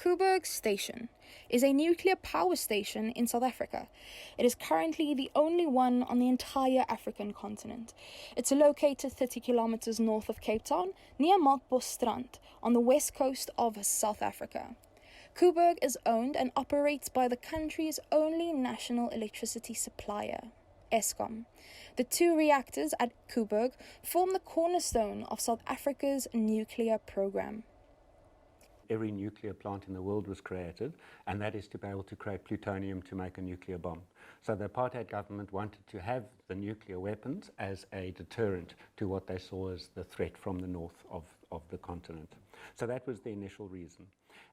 Koeberg Station is a nuclear power station in South Africa. It is currently the only one on the entire African continent. It's located 30 kilometers north of Cape Town, near Melkbosstrand, on the west coast of South Africa. Koeberg is owned and operates by the country's only national electricity supplier, Eskom. The two reactors at Koeberg form the cornerstone of South Africa's nuclear program. Every nuclear plant in the world was created, and that is to be able to create plutonium to make a nuclear bomb. So the apartheid government wanted to have the nuclear weapons as a deterrent to what they saw as the threat from the north of the continent. So that was the initial reason.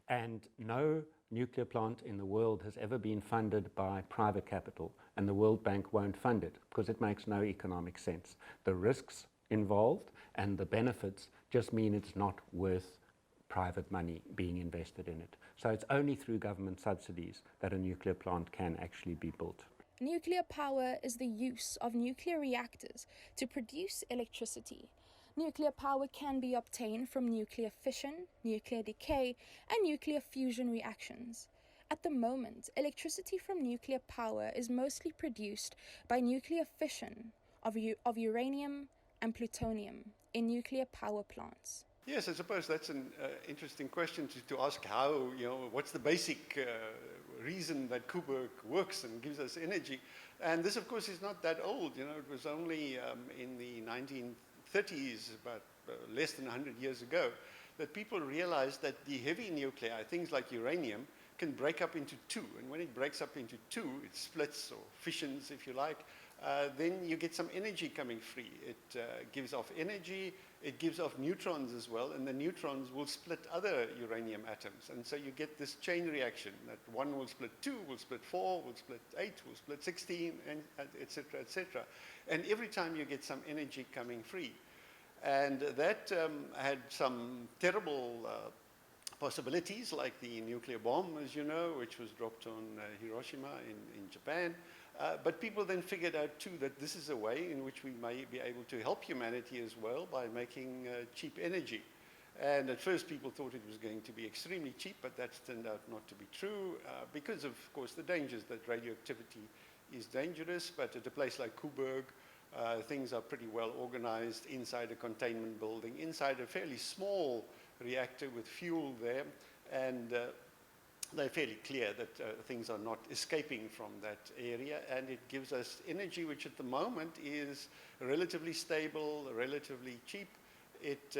And no nuclear plant in the world has ever been funded by private capital, and the World Bank won't fund it because it makes no economic sense. The risks involved and the benefits just mean it's not worth private money being invested in it. So it's only through government subsidies that a nuclear plant can actually be built. Nuclear power is the use of nuclear reactors to produce electricity. Nuclear power can be obtained from nuclear fission, nuclear decay, and nuclear fusion reactions. At the moment, electricity from nuclear power is mostly produced by nuclear fission of uranium and plutonium in nuclear power plants. Yes, I suppose that's an interesting question to ask how, what's the basic reason that Koeberg works and gives us energy. And this, of course, is not that old. It was only in the 1930s, about less than 100 years ago, that people realized that the heavy nuclei, things like uranium, can break up into two. And when it breaks up into two, it splits or fissions, if you like, then you get some energy coming free. It gives off energy, it gives off neutrons as well, and the neutrons will split other uranium atoms. And so you get this chain reaction that one will split 2, will split 4, will split 8, will split 16, and et cetera, et cetera. And every time you get some energy coming free. And that had some terrible possibilities, like the nuclear bomb, as you know, which was dropped on Hiroshima in Japan. But people then figured out, too, that this is a way in which we may be able to help humanity as well by making cheap energy. And at first, people thought it was going to be extremely cheap, but that's turned out not to be true because of course, the dangers that radioactivity is dangerous. But at a place like Koeberg, things are pretty well organized inside a containment building, inside a fairly small reactor with fuel there. And they're fairly clear that things are not escaping from that area, and it gives us energy which at the moment is relatively stable, relatively cheap. It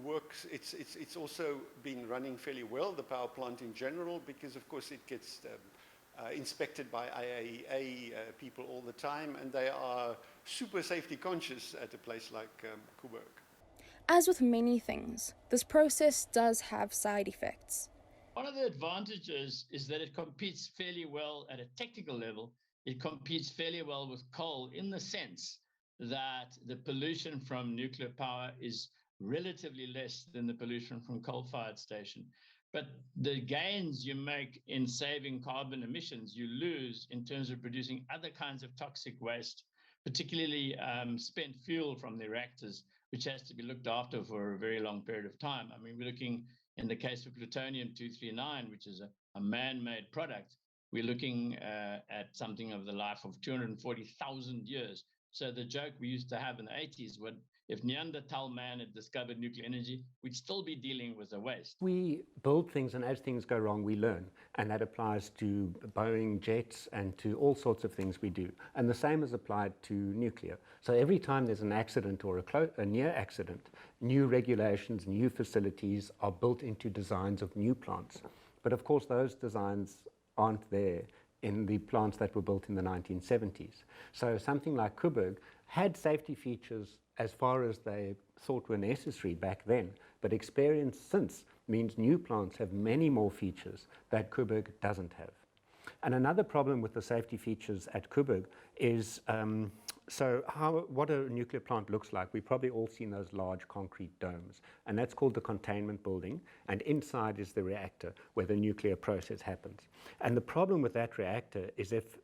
works, it's also been running fairly well, the power plant in general, because of course it gets inspected by IAEA people all the time, and they are super safety conscious at a place like Koeberg. As with many things, this process does have side effects. One of the advantages is that it competes fairly well at a technical level. It competes fairly well with coal in the sense that the pollution from nuclear power is relatively less than the pollution from coal-fired station. But the gains you make in saving carbon emissions, you lose in terms of producing other kinds of toxic waste, particularly spent fuel from the reactors, which has to be looked after for a very long period of time. I mean, we're looking, in the case of plutonium-239, which is a man-made product, we're looking at something of the life of 240,000 years. So the joke we used to have in the 80s, when if Neanderthal man had discovered nuclear energy, we'd still be dealing with the waste. We build things, and as things go wrong, we learn. And that applies to Boeing jets and to all sorts of things we do. And the same is applied to nuclear. So every time there's an accident or a near accident, new regulations, new facilities are built into designs of new plants. But of course, those designs aren't there in the plants that were built in the 1970s. So something like Koeberg had safety features as far as they thought were necessary back then, but experience since means new plants have many more features that Koeberg doesn't have. And another problem with the safety features at Koeberg is what a nuclear plant looks like. We've probably all seen those large concrete domes, and that's called the containment building, and inside is the reactor where the nuclear process happens. And the problem with that reactor is if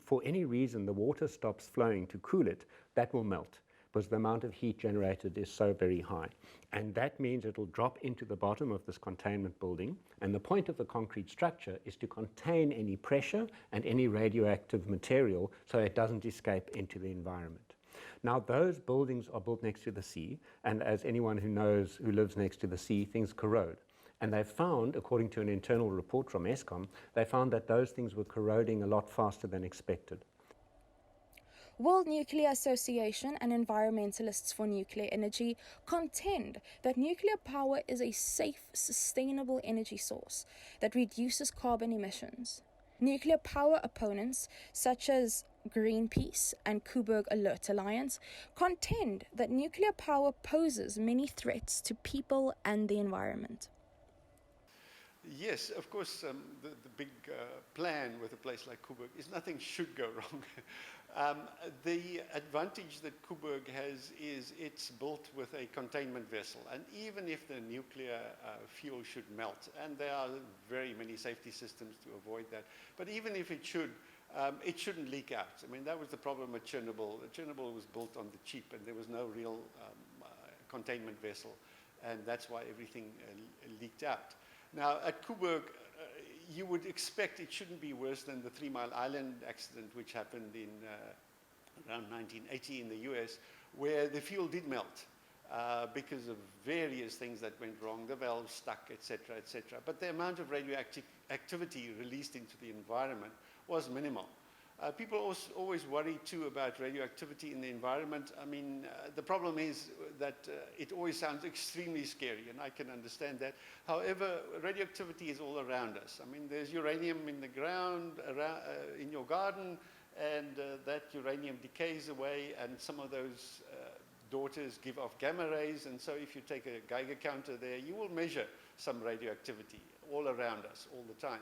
for any reason the water stops flowing to cool it, that will melt. because the amount of heat generated is so very high. And that means it'll drop into the bottom of this containment building, and the point of the concrete structure is to contain any pressure and any radioactive material so it doesn't escape into the environment. Now, those buildings are built next to the sea, and as anyone who knows who lives next to the sea, things corrode. And they found, according to an internal report from Eskom, they found that those things were corroding a lot faster than expected. World Nuclear Association and environmentalists for nuclear energy contend that nuclear power is a safe, sustainable energy source that reduces carbon emissions. Nuclear power opponents, such as Greenpeace and Koeberg Alert Alliance, contend that nuclear power poses many threats to people and the environment. Yes, of course, the big plan with a place like Koeberg is nothing should go wrong. The advantage that Koeberg has is it's built with a containment vessel, and even if the nuclear fuel should melt, and there are very many safety systems to avoid that, but even if it shouldn't leak out. I mean, that was the problem at Chernobyl. Chernobyl was built on the cheap, and there was no real containment vessel, and that's why everything leaked out. Now, at Koeberg, you would expect it shouldn't be worse than the 3 Mile Island accident, which happened in around 1980 in the US, where the fuel did melt because of various things that went wrong. The valves stuck, etc., etc. But the amount of radioactive activity released into the environment was minimal. People always worry, too, about radioactivity in the environment. I mean, the problem is that it always sounds extremely scary, and I can understand that. However, radioactivity is all around us. I mean, there's uranium in the ground, in your garden, and that uranium decays away, and some of those daughters give off gamma rays, and so if you take a Geiger counter there, you will measure some radioactivity all around us all the time.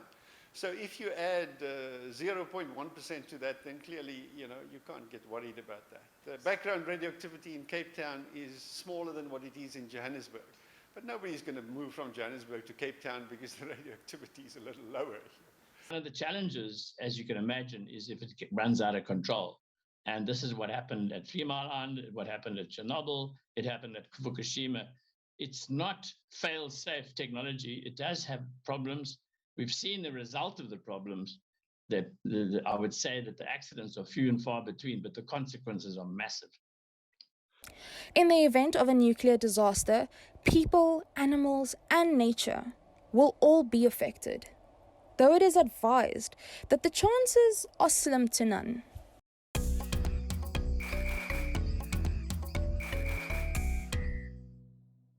So if you add 0.1% to that, then clearly, you can't get worried about that. The background radioactivity in Cape Town is smaller than what it is in Johannesburg. But nobody's going to move from Johannesburg to Cape Town because the radioactivity is a little lower. One of the challenges, as you can imagine, is if it runs out of control. And this is what happened at 3 Mile Island, what happened at Chernobyl, it happened at Fukushima. It's not fail-safe technology. It does have problems. We've seen the result of the problems. That I would say that the accidents are few and far between, but the consequences are massive. In the event of a nuclear disaster, people, animals, and nature will all be affected, though it is advised that the chances are slim to none.